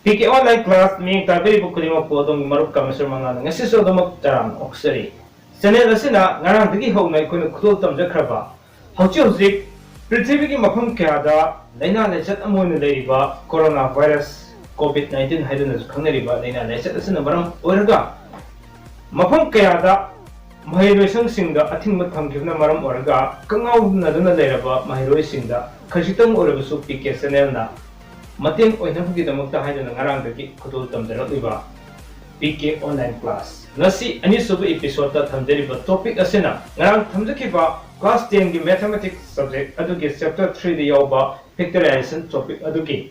PK online class mi tabiri bukuri mo podong maruk kamasur mga ngasi so domak tarang oksari. Channel asina ngarang digi hognai kono khudol tamjakraba. Hauchi hauzik prithvi gi mafam kya laina lechat amoin leiba corona virus COVID-19 haiduna khangnariba laina lechat asina maram oiraga mafam kya da mahiroi singda athingma thamkibna maram oraga kangau naduna leiraba mahiroi singda khajitang orabasu PK channel na Mating oinamgi damakta haidana ngarang dagi khudol tamjaraliba PK online class ngasi ani subu episode ta thamjariba topic asina ngarang thamjakiba class 10 gi mathematics subject adugi chapter 3 da yawba factorization topic adugi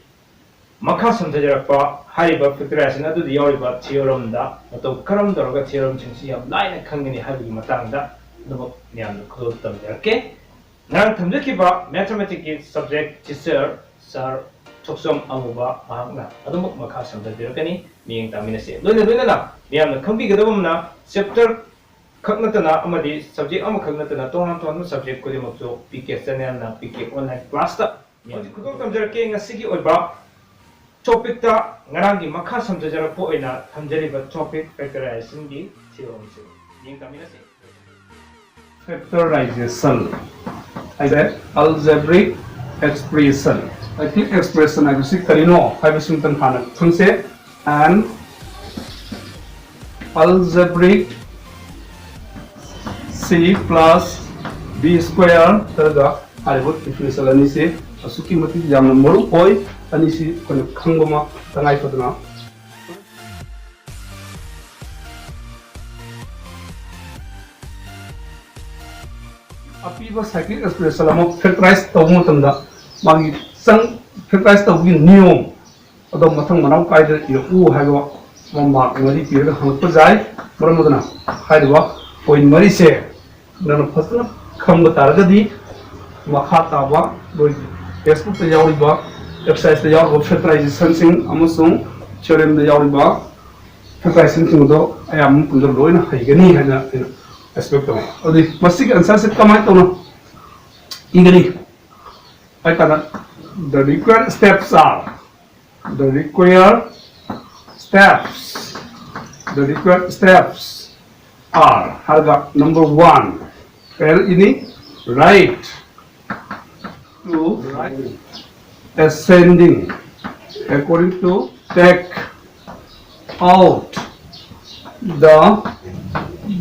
makha samjajarapa hariba factorization adu yawriba theorem da mato karam doroga theorem chingsi yam laina khangni habigi matangda dabak nyam khudol tamjarke ngarang thamjakiba mathematics subject teacher sir Tuksom amuba mahakna adumuk makha samjadirkani miyeng taminase loina miyamna khangbigadabamna chapter khaknatana amadi subject ama khaknatana tohan subject kodimakso PK channel na PK online class ta miyang khudol tamjarke ngasigi oiba topic ta ngarangi makha samjajarappo oina thamjariba topic factorization gi theorem se miyeng taminase factorization either algebraic expression I think expression I will see Karino, I will see Tanhana. Tunse and algebraic C plus B square. Teraga, I would if you sell any say, a suki mati jam moru oi, and you see Kangoma, the knife of the now. A people cyclic expression of factorized Tomutanda. Magi sang factorize tawgi niyom adom mathang manau kaida u haiba mama mari pira hampa jai maram dana haiba point mari se nana fasna khamba taragadi makha taba loi textbook te yawriba exercise te yawriba factorization sing amasung theorem te yawriba factorization sing do ayam pundar loina haigani hana aspect of odi masik answer se kamai tawna ingani the required steps are the required steps are harga number 1 ini right to ascending according to take out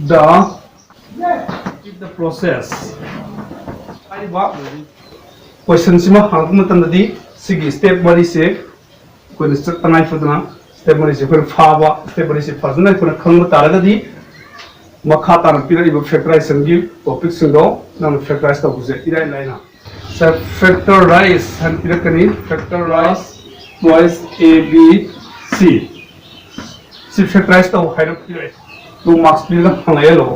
the process question sima hangma tandadi sigi step mari se ko step tanai fudna step mari se ko phaba step mari se fazna ko khangma taragadi makha tar pira ibo factorization gi topic singo nam factorize ta buje irai laina sir factorize han pira kani factorize twice a b c factorize ta hairo pira 2 marks pira hangayelo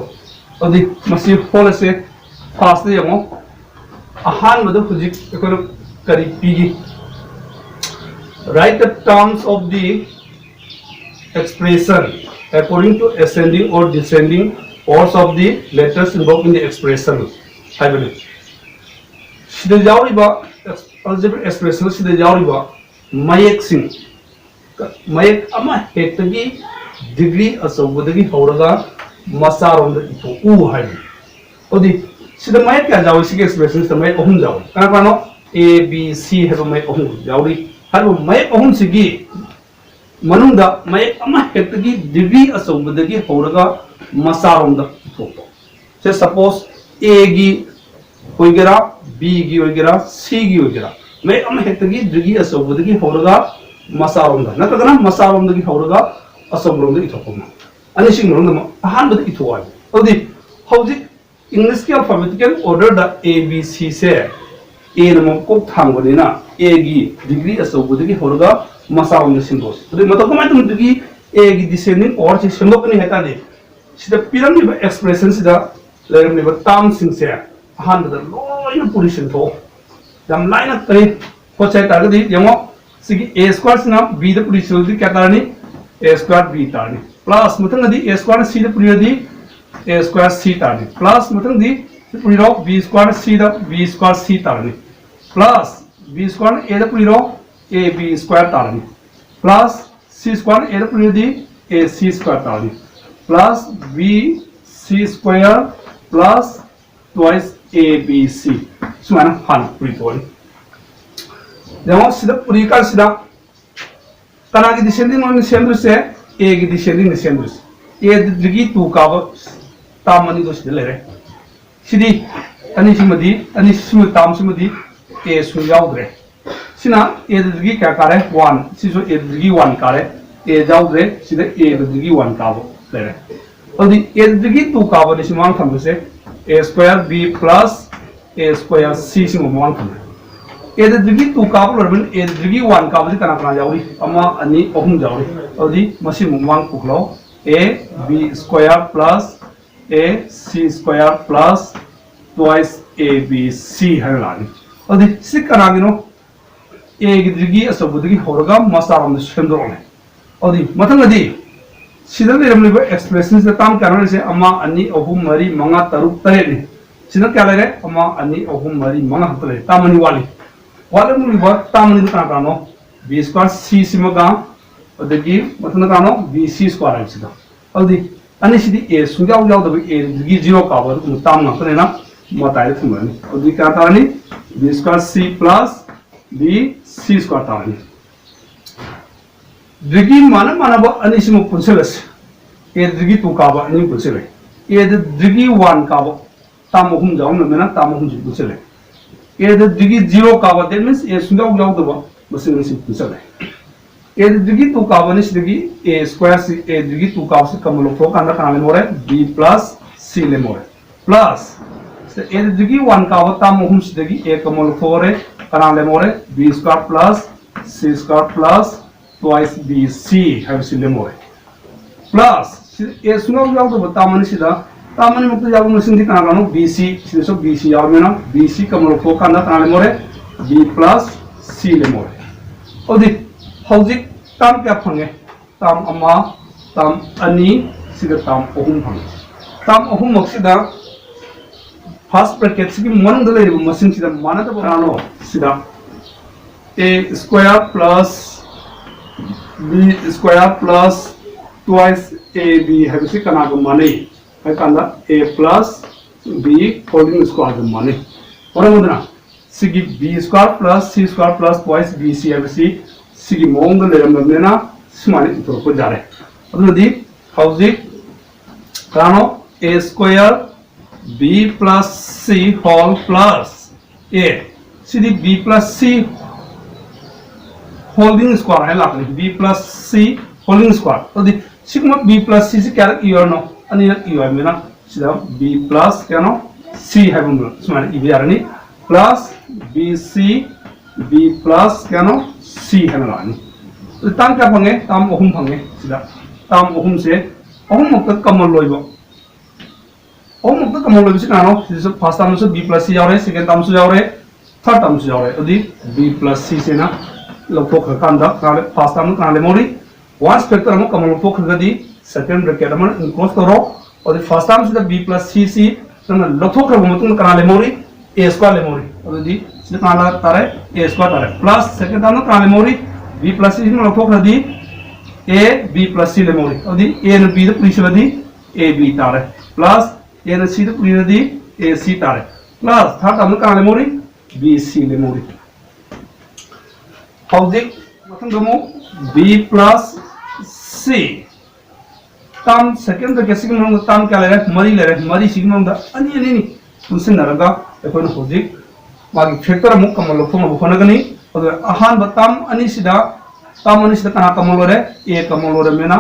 odi masi hole se fast de yamo ahan madu hujik ekor kari pigi write the terms of the expression according to ascending or descending orders of the letters involved in the expression I believe sida jawriba algebraic expression sida jawriba mayek sing mayek ama hetagi degree asawudagi hauraga masarom da ito u hai odi sida mayek kya jawi sig expression sida mayek ohum jawi kana a b c have mayek ohum jawi haru mayek ohum sigi manunda mayek ama hetagi degree asawudagi hauraga masarom da ito say suppose a gi hoigera b gi hoigera c gi hoigera mayek ama hetagi degree asawudagi hauraga masarom da natagana masarom dagi hauraga asawurom da ito koma ani sing ronda ahan da ito wai odi hauji English के alphabetical order दा A B C से A नमक को थांगोने ना A की degree असोबुद्ध की होगा मसाउंड symbols तो मतलब कमाई तुम की A की descending और चीज सिंबल कने हेता दे सिदा पिरामिड एक्सप्रेशन सिदा लेरम ने बटाम सिंग से हान दा लोइन पोजीशन तो जम लाइन तरी होचे तागदी यमो सिगी A square सिना B द पोजीशन दी क्या तारनी A square B तारनी प्लस मतलब दी A square C द पोजीशन दी A square C tarni plus matang di puriro B square C da B square C tarni plus B square A da puriro A B square tarni plus C square A Puri the A C square ताली plus B C square plus twice A B C Sumana हान पुरी तोली देखो सीधा पुरी का सीधा तना की descending और descender से A की डिसेंडिंग डिसेंडर से A दिगी 2 का वो तामनी दो सीधे ले रहे सीधी अनि सिमदी अनि सिम ताम सिमदी A सुझाव दे सिना A दिगी क्या करे 1 सिजो A दिगी 1 करे A जाव दे सीधे A दिगी 1 का वो ले रहे और दी A दिगी 2 का वो निशिमान थम से A square B plus A square C सिममान थम A दिगी 2 का वो लर्बन A दिगी 1 का वो दी कना जाऊरी अम्मा अनि ओहम जाऊरी और दी machine मुमान कुखलो A B square plus A C square plus twice A B C है लानी और दी सिक कना गिनो A की दिगी असबुद्धी होरगा मसारों में शेंद्रों है और दी मतलब दी सीधा ले रमने को एक्सप्रेशन से ताम करने से अम्मा अन्नी अहुम मरी मंगा तरुक तरे ने सीधा क्या लगे अम्मा अन्नी अहुम मरी मंगा तरे तामनी वाले मुझे बात तामनी तो कहाँ कानो B square C सिमगा और दिगी मतलब कानो B C square है सीधा और दी अन्य सीधी A सुझाव जाओ तो A दिगी 0 का वो तो ताम ना तो ना बताए थे मैंने और दी क्या तारनी B square C plus B C square तारनी दिगी माना वो अन्य सिम पुंसेलस A दिगी 2 का वो अन्य पुंसेले A दिगी 1 का वो ताम हम जाओ ना मैंने ताम हम जी पुंसेले A दिगी 0 का वो that means A सुझाव जाओ तो वो बस अन्य सिम पुंसेले A दिगी 2 का वो निश दिगी A square C A दिगी 2 का वो से कम लोग तो कांदा कानाले मोरे B plus C ले मोरे plus A दिगी 1 का वो ताम हम से दिगी A कम लोग तो रे कानाले मोरे B square plus C square plus twice B C है उसी ले मोरे plus A सुनाओ जाओ तो तामनी सीधा तामनी मुक्त जाओ मशीन दी कना कानो B C सीधे सो B C आओ में ना B C कम लोग तो कांदा कानाले मोरे B plus C ले मोरे और दी हाउजिक ताम क्या फंगे ताम अम्मा ताम अनि सीधा ताम ओहुम फंगे ताम ओहुम मक्सिदा फर्स्ट ब्रैकेट से कि मन दले मशीन सीधा माना तो बनानो सीधा A square plus B square plus twice AB है उसी कना को माने है कंदा A plus B holding square को माने और मुद्रा सिगी B square plus C square plus twice BC है उसी सिगी मोंग ले रहा है ना स्मार्ट इतना को जा रहे अब नदी हाउसिंग कानो A square B plus C whole plus A सिगी B plus C holding square है Lakhani B plus C holding square तो दी सिग्मा B plus C से क्या रख इयर नो अन्य रख इयर में ना सीधा B plus क्या नो C है बंदर स्मार्ट इबी आरनी plus BC B plus क्या नो C है ना लानी तो ताम क्या फंगे ताम ओहुम फंगे सीधा ताम ओहुम से ओहुम मुक्त कमल लोइबो ओहुम मुक्त कमल लोइबो से कानो जैसे फर्स्ट टाइम से B plus C जाओ रहे सेकंड टाइम से जाओ रहे थर्ड टाइम से जाओ रहे तो दी B plus C से ना लोग तो खकांदा काले फर्स्ट टाइम काले मोरी वन स्पेक्टर हम कमल तो खगदी सेकंड ब्रैकेट हम इनक्लोज करो और दी फर्स्ट टाइम से B plus C C तो ना लोग तो खगो मतलब काले मोरी A square ले मोरी और दी से काला तारे A square तारे प्लस सेकंड टाइम काले मोरी B plus C में लोग तो खगदी A B plus C ले मोरी और दी A ने B तो पूरी से दी A B तारे प्लस A ने C तो पूरी दी A C तारे प्लस थर्ड टाइम काले मोरी B C ले मोरी हाउसिंग मतलब दमो B plus C ताम सेकंड ब्रैकेट से हम ताम क्या ले रहे मरी सिग्मा हम अन्य नहीं उनसे नरगा अपन हाउसिंग मागी फैक्टर हम कमल लोग तो मबुखना गनी और आहान बताम अन्य सीधा कहाँ कमल रे A कमल रे में ना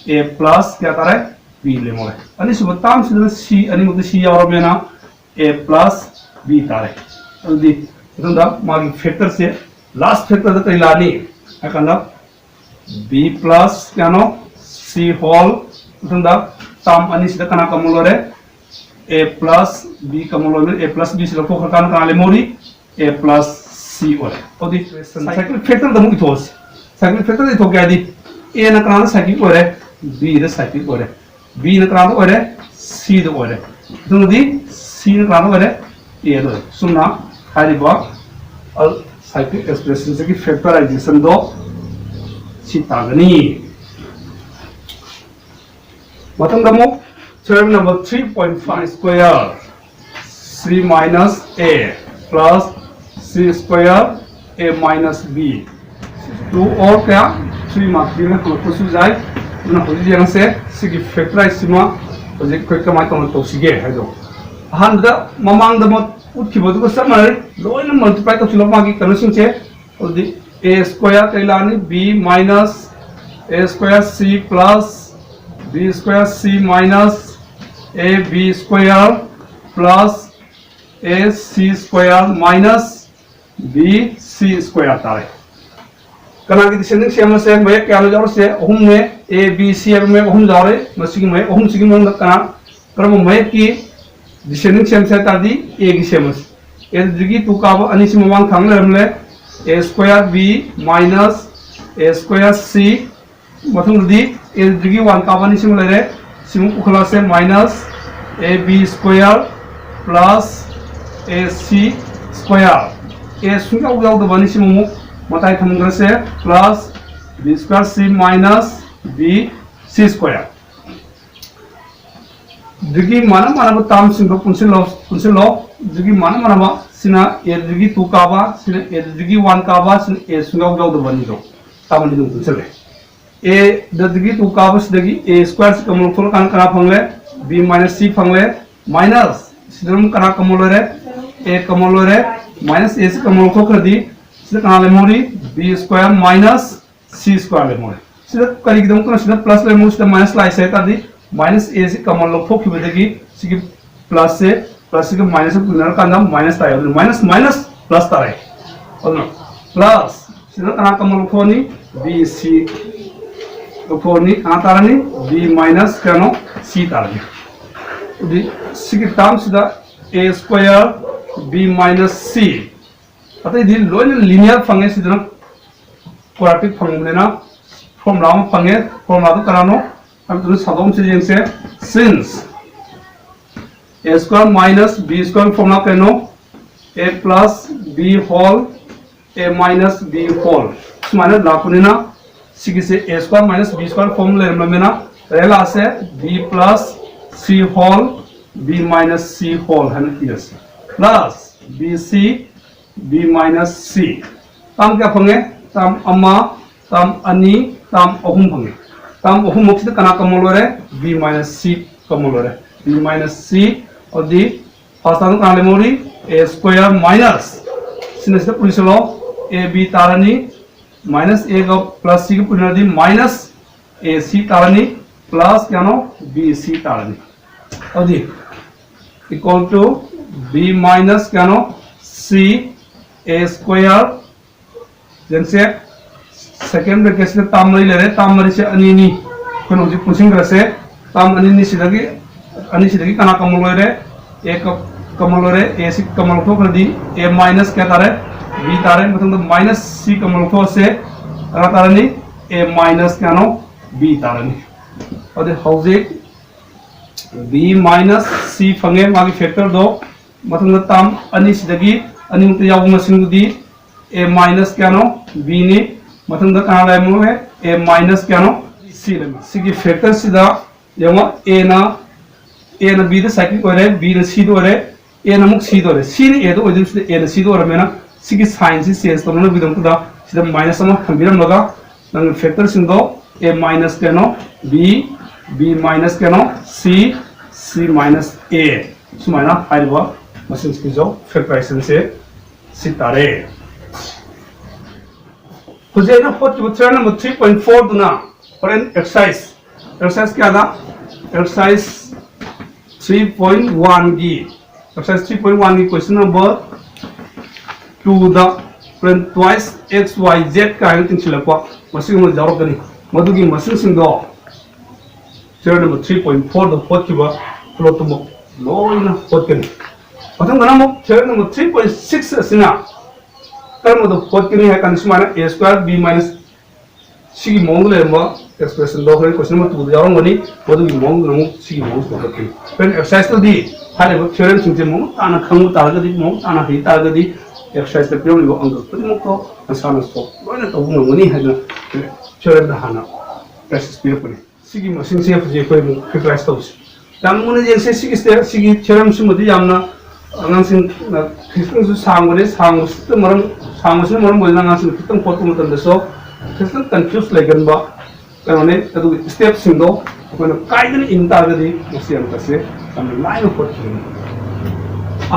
A plus क्या करे B ले मोरे अन्य से बताम सीधा C अन्य मुझे C और में ना A plus B तारे और दी इतना दा मागी फैक्टर से लास्ट फैक्टर तक लानी है कंदा B plus क्या नो C whole इतना ताम अन्य सीधा कना कमल रे A plus B कमल रे A plus B से लोग खकान कना ले मोरी A plus C और दी साइकिल फैक्टर दमु इतोस साइकिल फैक्टर इतो क्या दी A ना कना साइकिल ओरे B रे साइकिल ओरे B ना कना ओरे C दो ओरे इतना दी C ना कना ओरे A दो सुनना हारी बा और साइक्लिक एक्सप्रेशन से कि फैक्टराइजेशन दो सी तागनी मतंग दमो theorem number 3.5 square 3 minus a plus c square a minus b 2 और क्या 3 मार्क दिया हम कुछ जाए ना हो जाए से सिगी फैक्टराइज सिमा प्रोजेक्ट कोई कमाई करना तो सिगे है जो हां द ममांग द मत उठ की बदु सब मारे लोइन मल्टीप्लाई तो चलो मागी कनेक्शन छे और दी a square कैलानी b minus a square c plus b square c minus a b square plus a c square minus b c square तारे कना की डिसेंडिंग सेम से मैं क्या लो जाओ से हम में a b c में हम जा रहे मसिंग में हम सिंग में कना क्रम में की डिसेंडिंग सेम से तादी a की सेम ए दिगी तू का अनि से मवांग थांग ले a square b minus a square c मथुंग दी ए दिगी 1 का अनि से ले सिम उखला से minus a b square plus a c square a Sunga उगाव द बनि सिम मताई थमग्र से plus b square c minus b c square दिगी माना माना ताम सिंग पुंसिलो दिगी माना माना सिना ए दिगी 2 काबा सिना ए दिगी 1 काबा सिना ए सुंगा उगाव द बनि रो तामनि दु पुंसिले a Digi 2 Kaaba सिदगी a square से कमल फुल कान करा फंगले b minus c फंगले माइनस सिदरम करा कमल रे a कमल रे माइनस a से कमल को कर दी सिदा लेमोरी b square minus c square लेमोरी सिदा करी दम को सिदा प्लस लेमोरी सिदा माइनस लाई से तादी माइनस a से कमल लो फोक बेदगी सिगी प्लस से माइनस पुनर का नाम माइनस ताय माइनस माइनस प्लस ताय और प्लस सिदा कना कमल फोनी b c तो फोनी कना तारनी b minus कनो c तारनी उदी सिगी ताम सिदा a square b minus c अतः इधर लोइन लीनियर फंगे सिद्धन क्वाड्रेटिक फंगने ना फॉर्मूला में फंगे फॉर्मूला तो करानो हम तो साधारण से जैसे since a square minus b square formula कहनो a plus b whole a minus b whole इसमाने लापुने ना सिगी से a square minus b square फॉर्मूला में ना रेला से b plus c whole b minus c whole है ना yes plus b c b minus c ताम क्या फंगे ताम अम्मा ताम अनि ताम अहुम फंगे ताम अहुम मुक्त कना कमल रे b minus c कमल रे b minus c और दी फर्स्ट ताम कना लेमोरी a square minus सिनेस द पुलिसलो a b तारनी minus a का प्लस c का पुनर दी minus a c तारनी प्लस क्या नो b c तारनी और दी इक्वल टू b minus क्या नो c a square जैसे सेकेंड ब्रैकेट में ताम मरी ले रहे ताम मरी से अनिनी कोई नोजी पुशिंग कर से ताम अनिनी सिद्धगी कना कमल ले रहे एक कमल ले रहे a सी कमल को कर दी a माइनस क्या तारे b तारे मतलब माइनस c कमल को से कना तारे नी a माइनस क्या नो b तारे नी और दे हाउजिक b माइनस c फंगे मागी फैक्टर दो मतलब ताम अनी सिद्धगी अनिमुक्त याव मसिंगुदी a माइनस क्या नो b ने मतलब कना लाइमो है a माइनस क्या नो c लेम सिगी फैक्टर सिदा यमा a ना b द साइकिल को रे b ने c दो रे a ना मुक c दो रे c ने a दो ओदिम सिदा a ने c दो रे मेना सिगी साइन से चेंज तो न बिदम कुदा सिदा माइनस सम खंबिरम लगा नंग फैक्टर सिंदो a माइनस क्या नो b माइनस क्या नो c माइनस a सुमाइना हाइबा मसिन स्किजो फैक्टराइजेशन से सितारे मुझे ना फोर्थ चैप्टर नंबर 3.4 दुना और एक्सरसाइज क्या था एक्सरसाइज 3.1 की एक्सरसाइज 3.1 की question number 2 the plane twice x y z का है तीन चिलपा मसिन में जवाब करनी मधु की मसिन सिंगो चैप्टर नंबर 3.4 द फोर्थ की बात फ्लो तो लो ना फोर्थ करनी मतलब गना मो चैप्टर नंबर 3.6 सिना कर्म तो फोर्थ करनी है condition a square b minus c की मोंग ले म एक्सप्रेशन दो क्वेश्चन नंबर 2 जाओ गनी मधु की मोंग नमु c की मोंग को करके फिर एक्सरसाइज तो दी हाले वो थ्योरम सिंचे मोंग ताना खंगु तारगदी मोंग ताना ही तारगदी एक्सरसाइज तो पियो लिबो अंग तो मो तो असाना सो लोने तो गनी है ना theorem na hana practice pirapani sigi machine se je koi mu factorize tawsi tamune je se sigi theorem sumadi yamna angang sin kristan su sangone sangus to maram sangus maram bolna ngang sin kitang photo mutan da so kristan confuse legan ba kanone adu step sindo kono kaiden inta gadi musiam kase tam line of photo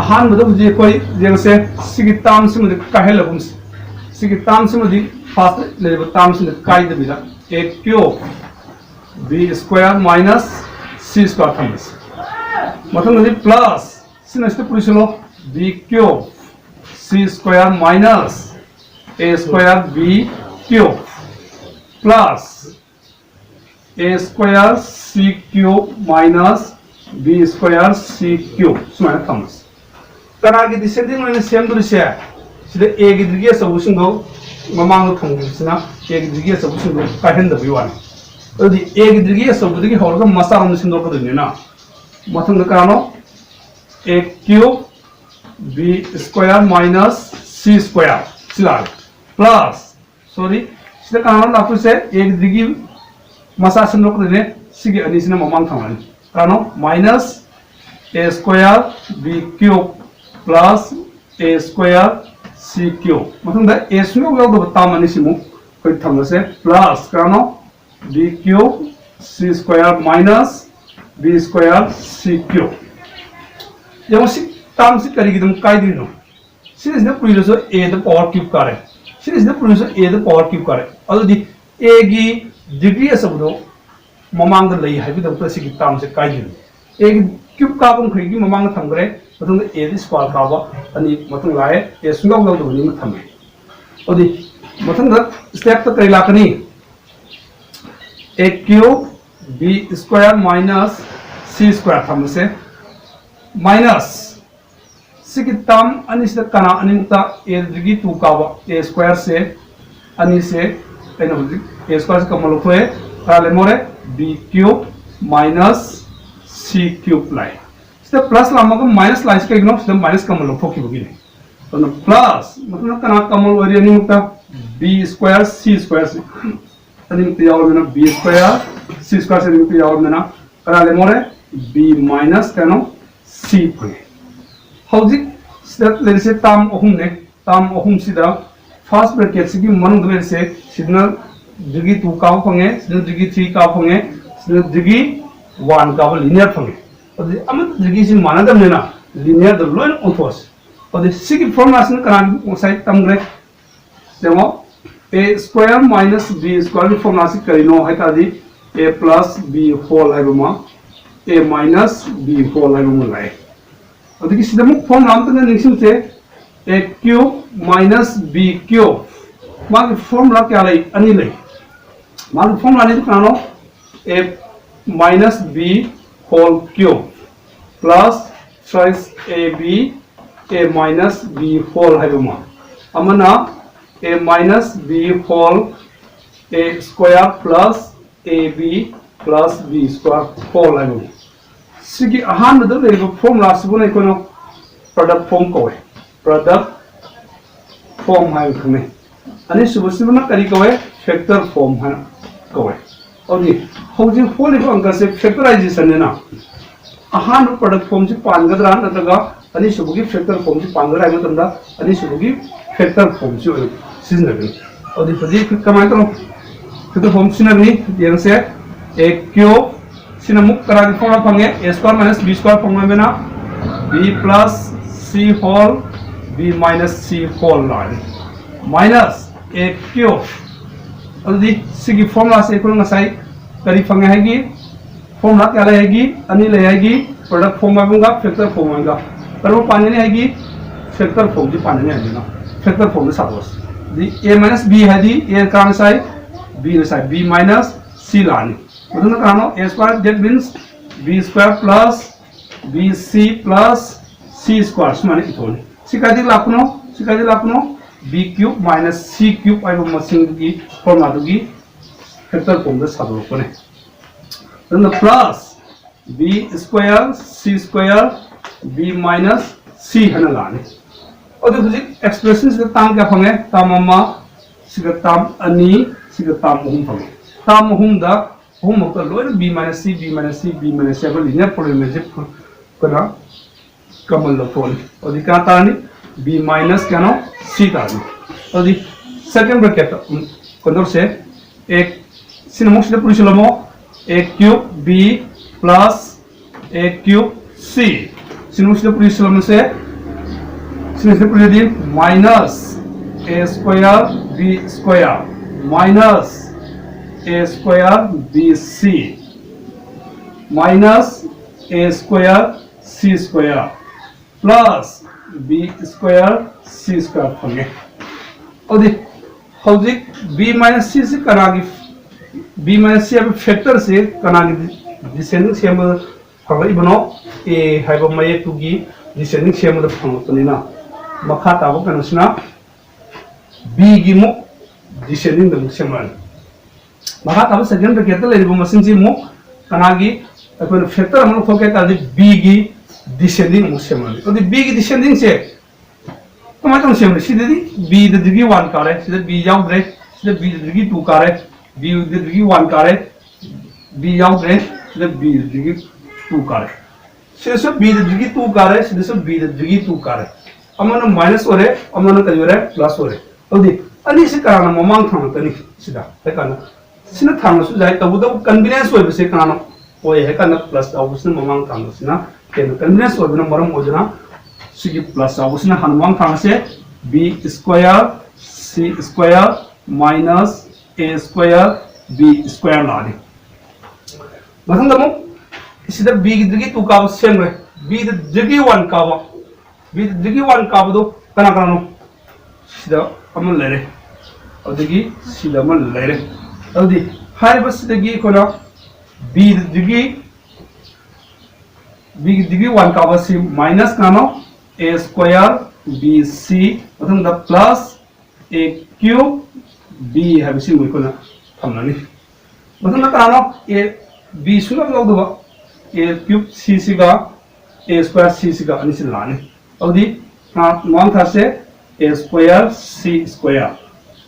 ahan madu je koi je se sigi tam simudi kahelabum sigi tam simudi first level tam simudi kaida bila a cube b square minus c square thamas mathang mudi plus sina step purisilo b cube c square minus a square b cube plus a square c cube minus b square c cube sumana thamas kana gi descending line same to the sida a gi degree solution do mamang thong sina a gi degree solution do ka hen da biwan adi a gi degree solution gi horga masa ram sin do ko dini na mathang da kano a cube b square minus c square sila plus sorry sida kano na ku se a gi degree masa sin do ko dini sigi ani sina mamang thang kano minus a square b cube plus a square c cube mathang da a square wel do tam ani simu koi tham se plus kano b cube c square minus b square c cube yamo si tam si kari gidum kai dino series na puri so a the power cube kare series na puri so a the power cube kare already a gi degree asabdo mamang da lei haibi da si gi tam se kai dino a gi cube ka bum khri gi mamang da thangre matung a the square ka ba ani matung lai a sunga wel do ni tham odi matung da step ta kai lakani a cube b square minus c square tham se minus sikitam ani se kana ani muta a digi 2 ka ba a square se ani se eno a square se kamal khoe kale more b cube minus c cube lai se plus lama ko minus lai se igno se minus kamal phoki bugine to plus मतलब kana kamal wari ani muta b square c square se ani muta yaw mena b square c square se muta yaw mena kale more b minus kano c phone howdik step le se tam ohum sida first bracket sigi manung dle se signal degree 2 ka phange signal degree 3 ka phange signal degree 1 ka linear phange odi amat degree sin manadam ne na linear the loin onthos odi sigi formula sin kan osai tamgre demo a square minus b square formula si karino hai ta di a plus b whole hai bama a minus b whole hai bama lai odi ki sidam form naam tan ningsim se a cube minus b cube ma formula kya lai ani lai ma formula ni kano a minus b whole cube plus size ab a minus b whole hai bama amana a minus b whole a square plus ab plus b square whole hai bama sigi ahan da le formula sibune kono product form ko product form hai khme ani subusibuna kari ko factor form ha ko odi hoji holi ko anga se factorization ne na ahan product form ji pangadra nataga ani subugi factor form ji pangadra ai matanda ani subugi factor form ji seasonal odi padi kamai to factor form sinani yang se a cube sinamuk kara ki formula phange a square minus b square phange mena b plus c whole b minus c whole line minus a cube already sigi formula se ko ngasai kari phange hagi formula kya le hagi ani le hagi product form ma factor form ma karo pani ne hagi factor form ji pani ne hagi na factor form sa dos the a minus b hadi a kan sai b sai b minus c lani udana kano a square that means b square plus bc plus c square sumani ithoni sikadi lapno b cube minus c cube ai bo masing gi formula gi factor form da sadu ko ne then the plus b square c square b minus c hana lani odu huji expressions da tam ka phange tamama siga tam ani सिग ताम अहम fungi ताम अहम दा अहम मक लोय b minus c b minus c b minus c linear polynomial कना कमल लो phone और का तानी b minus क्या नो c तानी और सेकंड ब्रैकेट कंदर से एक सिनेमुक्स ने पूरी चलो a cube b plus a cube c सिनेमुक्स ने पूरी चलो से सिनेमुक्स ने पूरी दी minus a square b square minus a square bc minus a square c square plus b square c square फंगे और दी हौजिक b माइनस c से कनागी b माइनस c अब फैक्टर से कनागी डिसेंडिंग से हम फंगे बनो a है वो मैं टू की डिसेंडिंग से हम फंगो तो नहीं ना मखा ताबो कनसना b की मु डिसेंडिंग द मुक्सेमन महा तब सेकंड ब्रैकेट ले रिबो मसिन जी मु कनागी अपन फैक्टर हम लोग फोके तादि b की डिसेंडिंग मुक्सेमन तो b की डिसेंडिंग से तो मैं तो सेम सीधे b द डिग्री 1 का है सीधे b जाओ ब्रे सीधे b द डिग्री 2 का है b द डिग्री 1 का है b जाओ ब्रे सीधे b द डिग्री 2 का है सीधे से b द डिग्री 2 का है सीधे से b द डिग्री 2 का है अमन माइनस हो रहे अमन कई हो रहे प्लस हो रहे तो दी अनि से कारण ममांग थांग तनी सिदा है काना सिना थांग सु जाय तबु तबु कन्वीनियंस होय बसे काना होय है काना प्लस आउसन ममांग थांग सिना केन कन्वीनियंस होय न मरम ओजना सिगी प्लस आउसन हनुमांग थांग से b square c square minus a square b square लाने मथंग दमु सिदा b की डिग्री 2 का सेम रे b द डिग्री 1 का b द डिग्री 1 का दो कना कना नो सिदा अमन ले रे अदगी सिदा मन ले रे अदि हाय बस दगी कोना b डिग्री 1 का बस माइनस कानो a स्क्वायर bc मतलब the plus a cube b है बिसी मुई कोना थमनानी मतलब कानो a b सुना लग दो a cube c सिगा a square c सिगा अनि से लाने अदि मान था से a square c square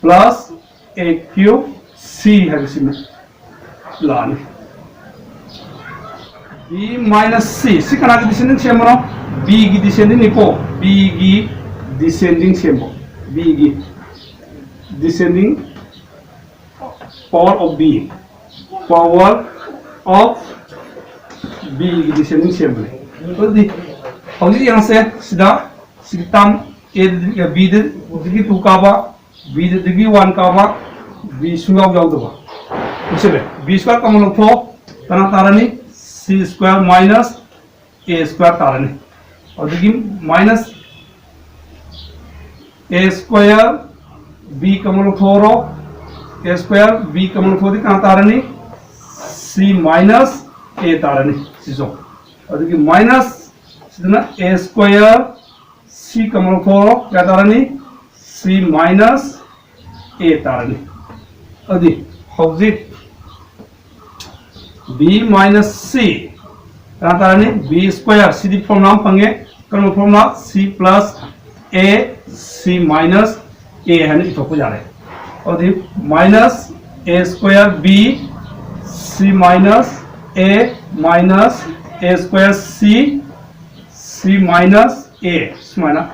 plus a cube c है इसी में लाने b माइनस c कना की डिसेंडिंग से मनो b की डिसेंडिंग निको b की डिसेंडिंग से मो b की descending power of b power of b की डिसेंडिंग से मो तो दी हौजी यहां से सीधा सितम a b डिग्री 2 का बा b डिग्री 1 का बा b सुनाव जाव दबा उसे b स्क्वायर का मतलब थो तना तारनी c square minus a square तारनी और degree minus a square b का मतलब थो रो a स्क्वायर b का मतलब थो दी कहां तारनी c माइनस a तारनी सिसो और डिग्री माइनस सिदना a स्क्वायर c का मतलब थो क्या तारनी c माइनस a तारनी अदि हौजी b माइनस c कहां तारनी b स्क्वायर c दी फॉर्मूला पंगे कौन formula c plus a c minus a है नि तो जा रहे और दी minus a square b c minus a square c minus a स्माना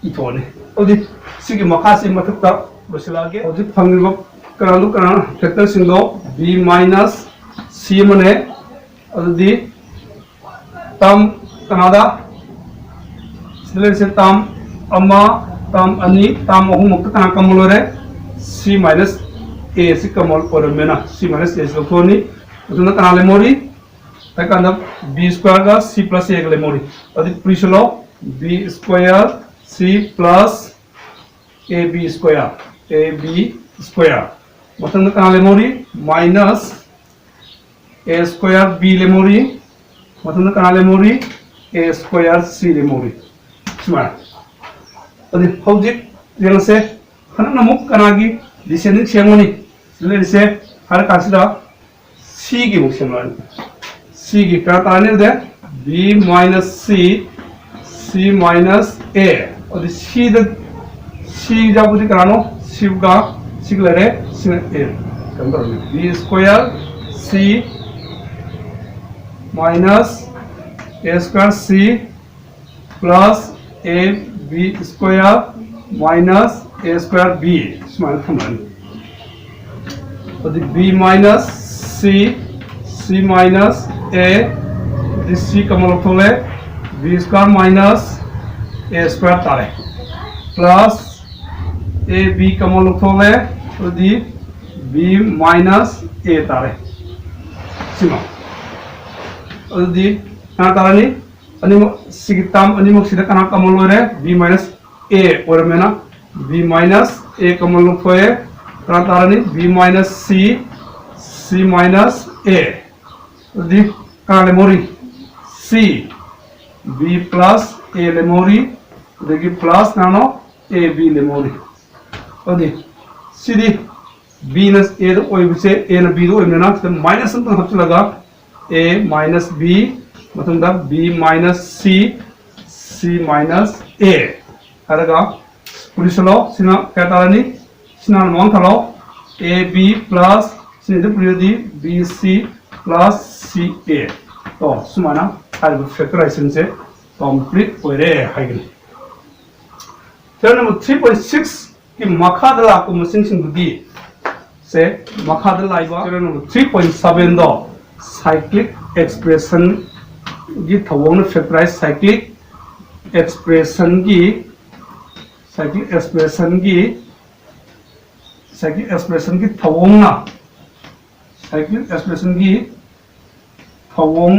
इथोने और दी c के मखा से मथकता बसलागे और दी फंगिबो कनालु कना फैक्टर सिंगो b माइनस c मने और दी तम कनादा सिले से तम अम्मा तम अनि तम अहु मुक्त कना कमल रे c माइनस a से कमल और मेना c माइनस a से कोनी उतना कना ले मोरी तकना b स्क्वायर का c प्लस a ले मोरी और दी प्रिसलो b square c plus ab square मतलब कना ले मोरी माइनस a स्क्वायर b ले मोरी मतलब कना ले मोरी a स्क्वायर c ले मोरी स्मार्ट अदि हौजिक जेन से खन नमुक कनागी डिसेंडिंग सेमोनी ले से हर कासिदा c की मुक सेमोनी c की का ताने दे b minus c minus a और c द c जाबुदी करानो c का c ले रे c a b square c minus a square c plus a b square minus a square b. So the b minus c minus a, this c common role b square minus a square tare plus a b common role so the b minus a tare sima so the kana tarani animo sigitam animo sida kana common role b minus a or mena b minus a common role kana tarani b minus c minus a so the kana lemori c b plus a lemori the plus nano a b lemori so the c the b minus a the oi se a na b do na the minus something hapse laga a minus b मतलब b minus c minus a हरगा पुलिस लो सिना कहता रही सिना non था लो a b plus सिने तो police the b c plus c a तो सुमाना हर फैक्टराइजेशन से कंप्लीट हो रहे हैं हाइगन फिर नंबर 3.6 की मखादला को मशीन सिंगुदी से मखादला इबा फिर नंबर 3.7 दो साइक्लिक एक्सप्रेशन की थवोंग फैक्टराइज साइक्लिक एक्सप्रेशन की थवोंग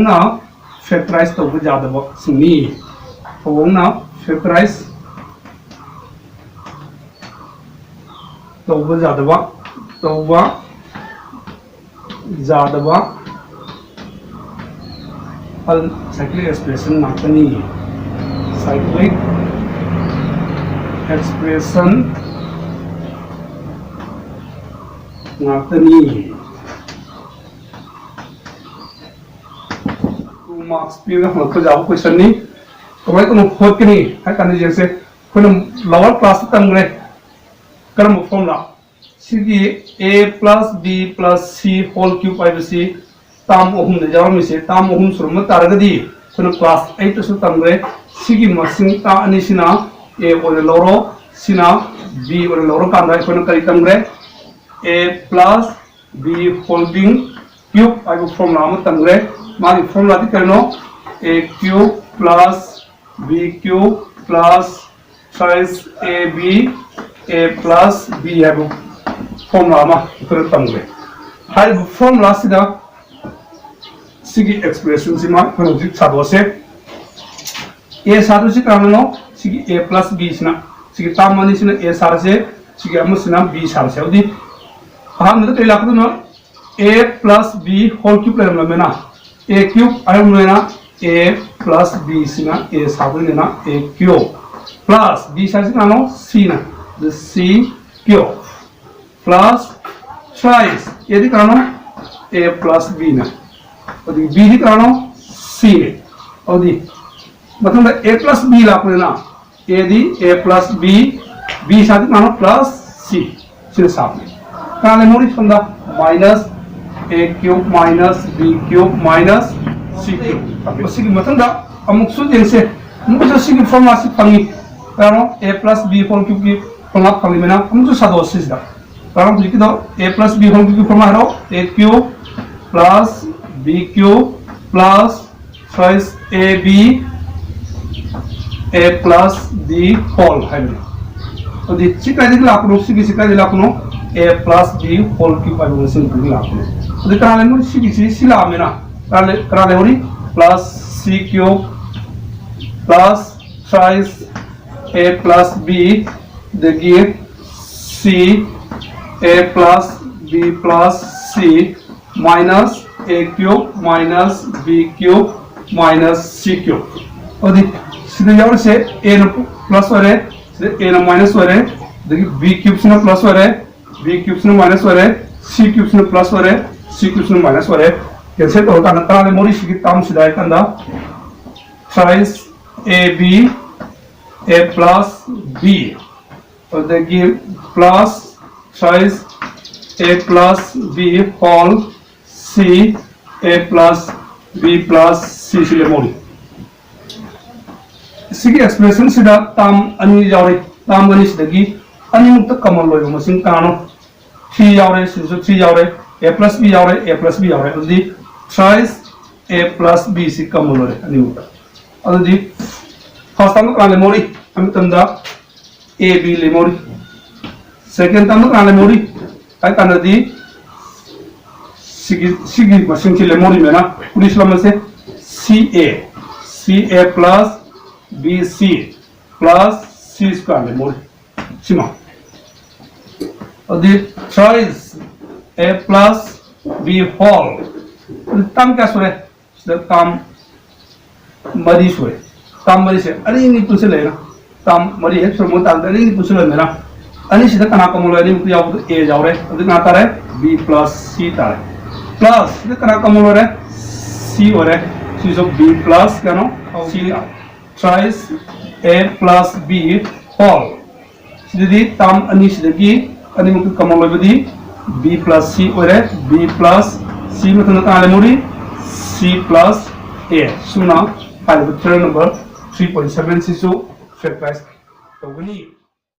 ना फैक्टराइज तो ज्यादा वक्त सिंगी थवोंग ना फैक्टराइज तो ज्यादा वक्त साइक्लिक एक्सप्रेशन नाकनी साइक्लिक एक्सप्रेशन नाकनी 2 मार्क्स पे हम तो जाओ क्वेश्चन नहीं तो भाई को खोद के नहीं है करने जैसे कोई लोअर क्लास तक गए कर्म formula सिगी a plus b plus c whole cube by c tam ohum de jaw mi se tam ohum surum taragadi kono class 8 to tam gre sigi masing ta ani sina a or loro sina b or loro kan dai kono kari tam gre a plus b holding cube I go from ram tam gre mari formula di karno a cube plus b cube plus size ab a plus b I go formula ma kare tam gre hai formula sida सिगी expression सिमा कोन जिक सादो से a सादो से कामनो सिगी a plus b सिना सिगी ताम money Cina a सार से सिगी अमु सिना b सार से उदी हम न तो लाकदो न a plus b whole cube ले मेना a cube आयो मेना a plus b Cina a सादो लेना a cube plus b सार से कानो c ना the c cube plus twice यदि कानो a plus b ना और दी b दिखानो c ने और दी मतलब a plus b लापने ना a the a plus b b साथ दिखानो plus c सिर्फ सामने काले मोरी फंदा minus a cube minus b cube minus c cube अब उसी की मतलब दा अमुक सूत्र से मुझे जो सी की फॉर्मूला से फंगी कारण a plus b whole cube की फॉर्मूला फंगी में ना हम जो सादो से दा कारण लिखी दो a plus b whole cube की फॉर्मूला है a cube plus b cube plus size ab a plus b whole है तो दी चिका दिख लाकुनो सिगी चिका दिख लाकुनो a plus b whole cube आई वो सिंपल दिख लाकुनो तो दी कराले मुरी सिगी सिला में ना कराले मुरी plus c cube plus size a plus b देखिए c a plus b plus c minus a cube minus b cube minus c cube और दी सीधे जाओ से a न प्लस हो रहे सीधे a न माइनस हो रहे देखिए b cube से न प्लस हो रहे b cube से न माइनस हो रहे c cube से न प्लस हो रहे c cube से न माइनस हो रहे कैसे तो होता ना ताले मोरी सीधी ताम सीधा है कंधा size ab a plus b और देखिए plus size a A plus B whole C A plus B plus C si lemori. Sigi expression sida tam ani yaure tam ani sidagi ani mukta common loy masing kano 3 yaure sinso 3 yaure A plus B yaure adi thrice A plus B si common loy ani mukta adi first tam kan lemori am tanda A B lemori second tam kan lemori ai kanadi sigi masing si lemori mena pulis lama se CA plus BC plus C square lemori sima adi thrice A plus B whole tam kya sure tam mari sure tam mari se ani ni pusil lena tam mari hai sure tam ani ni pusil lena ani sida kana kamulo ani mukti yaw A jawre adi na tare B plus C tare plus sida kana kamulo re C ore C so B plus kano C thrice A plus B whole sidhi tam ani sidagi ani mukti kamulo badi B plus C ore B plus C में तो ना मोड़ी C plus A सुना five third number 3.7 से जो factorise तो